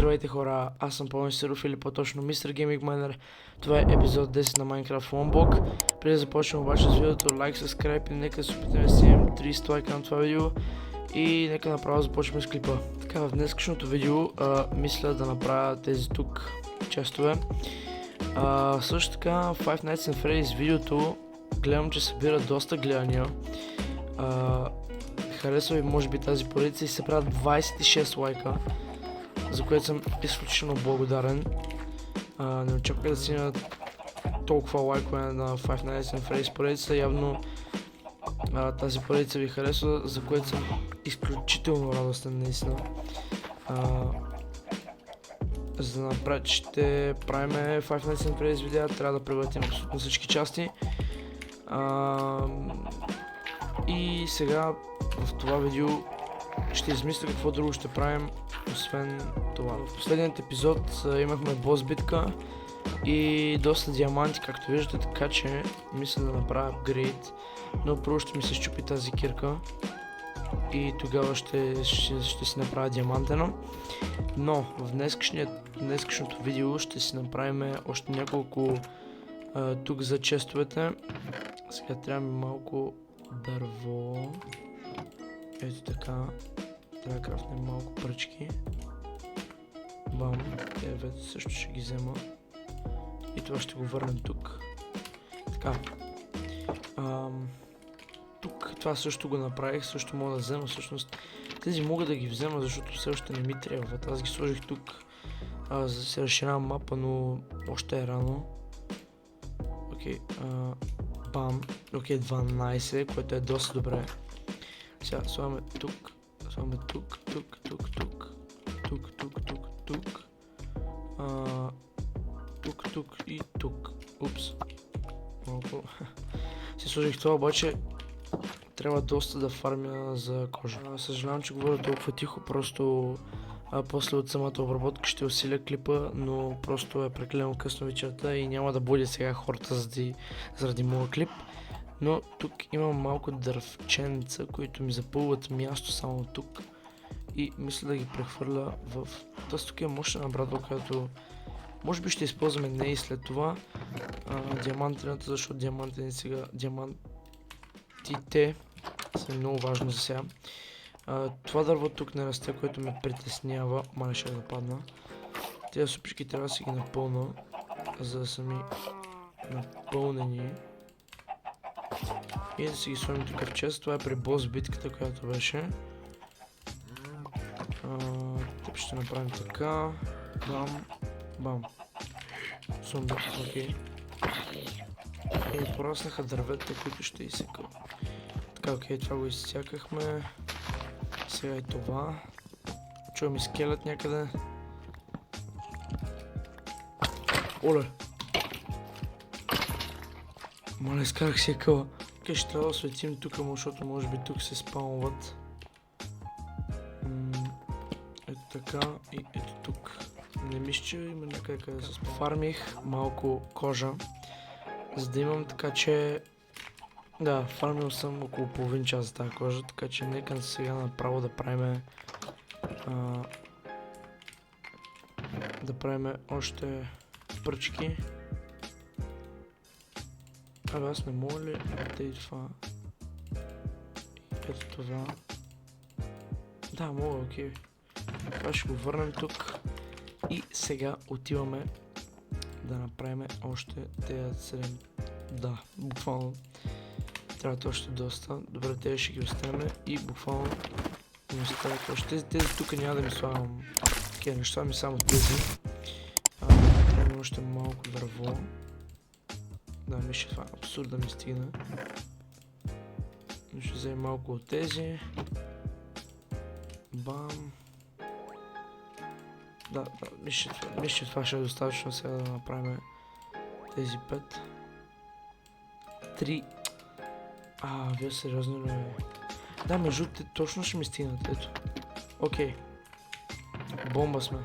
Здравейте хора, аз съм Пламен Сиров или по-точно Mr. Gaming Miner. Това е епизод 10 на Minecraft Lombox. Преди да започнем обаче с видеото, лайк, subscribe и нека да се опитаме да стигнем 30 лайка на това видео. И нека направо започваме с клипа. Така, в днескашното видео мисля да направя тези тук частове. Също така, Five Nights at Freddy's видеото гледам, че събира доста гледания. Харесва ви може би тази поредица и се правят 26 лайка, за което съм изключително благодарен. Не очаквах да стигна толкова лайкове на Five Nights at Freddy's поредица. Явно тази поредица ви харесва, за което съм изключително радостен наистина. За да направя, че ще правим Five Nights at Freddy's видеа, трябва да превъртим абсолютно всички части. И сега в това видео ще измисля какво друго ще правим, освен това. В последният епизод имахме бос битка и доста диаманти, както виждате, така че мисля да направя апгрейд, но първо ще ми се щупи тази кирка и тогава ще си направя диамантена. Но в днескашното видео ще си направим още няколко тук за честовете. Сега трябва ми малко дърво. Ето така. Трябва да крафтнем малко пръчки. Бам. Вече също ще ги взема. И това ще го върнем тук. Така. Тук това също го направих. Също мога да взема. Всъщност тези мога да ги взема, защото все още не ми трябва. Аз ги сложих тук, за да се разширявам мапа, но още е рано. Окей. Бам. Окей, 12, което е доста добре. Сега слагаме тук. Слагаме тук. Тук и тук. Упс. Малко. Си сложих това, обаче трябва доста да фармя за кожа. Съжалявам, че говоря толкова тихо, просто после от самата обработка ще усиля клипа, но просто е прекалено късно вечерта и няма да будя сега хората заради моя клип. Но тук имам малко дървченца, които ми запълват място само тук. И мисля да ги прехвърля в... Тоест тук е мощна набрадва, която може би ще използваме не и след това. Диамантената, защото диамантени сега... Диамантите са много важно за сега. Това дърво тук не расте, което ме притеснява. Мале ще да падна. Тези супички трябва да си ги напълна, за да са ми напълнени. И да си ги сложим тук в чест. Това е при бос битката, която беше. Тъп ще направим така. Бам. Бам. Зомби, окей. И пораснаха дървета, които ще изсекам. Така, окей, това го изсякахме. Сега и това. Чувам и скелет някъде. Оле! Мале, изкарах си къла. Окей, ще трябва да светим тук, защото може би тук се спаунват. Ето така и ето тук. Не мисля, че има някъде къде се спаунват. Фармих малко кожа, за да имам, така че... Да, фармил съм около половин час за тази кожа, така че нека сега направо да правим... да правим още пръчки. Абе, аз не мога ли да и това? Ето това. Да, мога, окей. Това ще го върнем тук. И сега отиваме да направим още тези 7. Да, буквално. Трябват още доста. Добре, тези ще ги оставяме и буквално не оставят още. Тези тук няма да ми слагам такива неща, ми само тези. Трябва още малко дърво. Да, мисля, това е абсурд да ми стигна. Но ще вземем малко от тези. Бам. Да, мисля, това ще е достатъчно сега да направим тези 5. 3. Вие сериозно ли? Да, между те точно ще ми стигнат, ето. Окей. Бомба сме.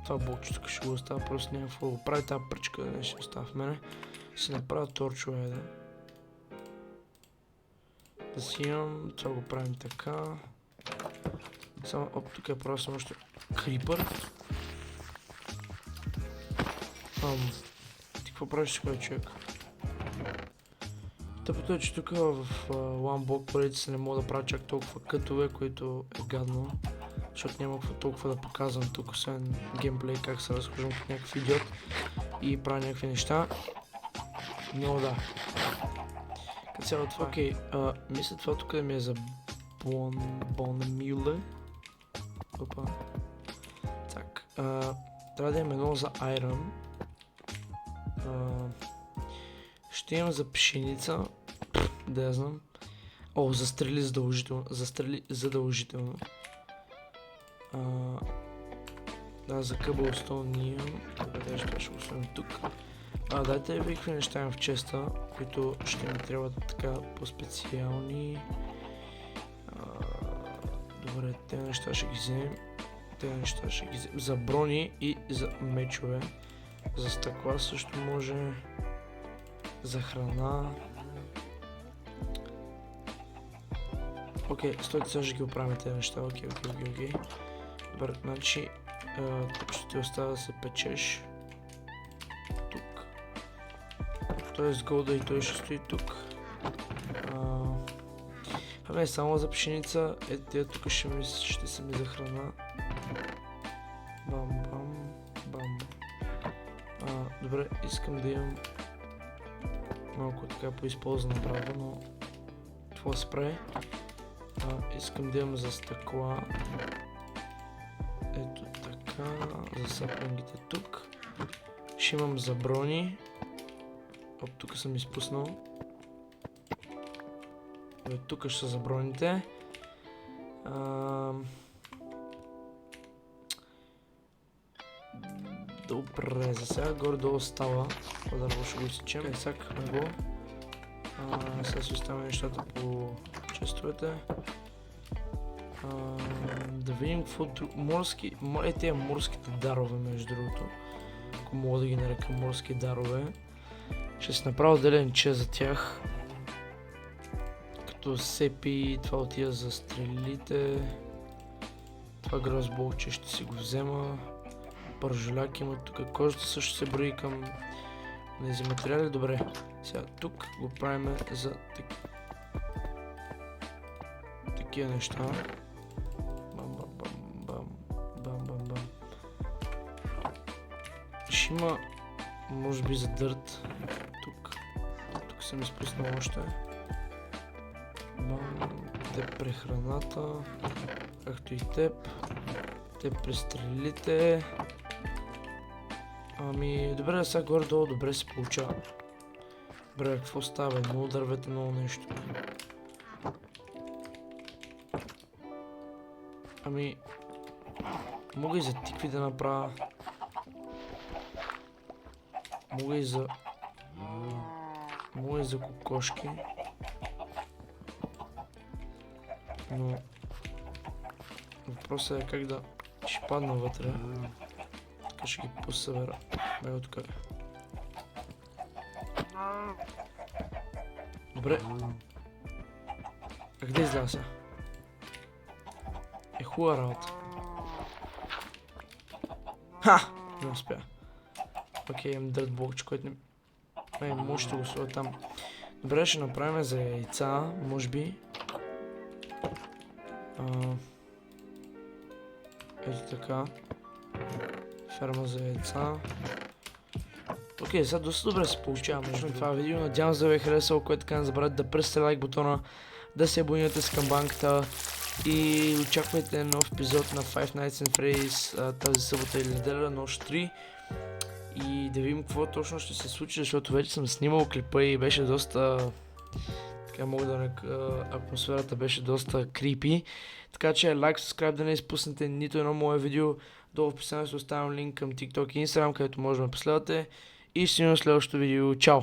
Това блокче тук ще го оставя, просто няма какво го прави, тази пръчка да не ще остава в мене. Си направя торчове, да. Да си имам, това го правим така. Само, тук е просто още крипър. Ти какво правиш сега, човек? Тъпото е, че тук в One Block поредица не мога да правя чак толкова кътове, което е гадно. Защото няма какво толкова да показвам тук, освен геймплей, как се разхождам като някакъв идиот и правя някакви неща. Но да. Като цяло това, окей, мисля това тук да ми е за Бонемюле. Опа. Так, трябва да имам едно за Iron. Ще имам за пшеница, да я знам. О, за стрели задължително. За стрели задължително. Да, за Cobblestone не имам. Добре, даже това ще го сложим тук. Дайте да ви какви неща имам в честа, които ще ми трябват така по-специални. Добре, тези неща ще ги вземем. За брони и за мечове. За стъкла също може. За храна. Окей, стойте, сега ще ги оправим тези неща. Окей. Добре, значи тук ще ти остава да се печеш. Тук. Тоест голда и той ще стои тук. Абе, само за пшеница. Те тук ще са ми за храна. Бам. Добре, искам да имам малко така поизползвана права, но това се прави. Искам да имам за стъкла. Ето така, за саплингите тук. Ще имам за брони. Тук съм изпуснал. Тук ще са за броните. Добре, за сега горе-долу става. Това дърво ще го изсечем. Сакахме го. Сега си оставяме нещата по честовете. Да видим какво морски... Тези морските дарове, между другото. Ако мога да ги нарека морски дарове. Ще си направя отделен чест за тях. Като сепи, това отива за стрелите. Това грозболче ще си го взема. Пържоляк има тук. Кожата също се брои към тези материали. Добре. Сега тук го правим за такива неща. Бам. Ще има, може би, за дърт. Тук съм изпуснал още. Теб прехраната. Както и теб. Теб престрелите. Добре, сега горе-долу добре се получава. Добре, какво става? Много дървета, много нещо. Мога и за тикви да направя. Мога и за кокошки. Но въпросът е как да ще падна вътре. Така ще ги посъбера. Бего тук. Добре. Как да изляза? Хубава работа. Не успя. Окей, имам дърт блокче, който не... може да го сложа там. Добре, ще направим за яйца, може би. Ето така. Ферма за яйца. Окей, сега доста добре се получава между това видео. Надявам се да ви е харесало, което така не забравяйте да пръсте лайк бутона, да се абонирате с камбанката и очаквайте нов епизод на Five Nights at Freddy's тази събота или неделя, нощ 3. И да видим какво точно ще се случи, защото вече съм снимал клипа и беше доста... Така мога да нарека, атмосферата беше доста крипи. Така че лайк, subscribe да не изпуснете нито едно мое видео. Долу в описанието оставям линк към TikTok и Instagram, където може да ме последвате. И ще видим в следващото видео. Чао!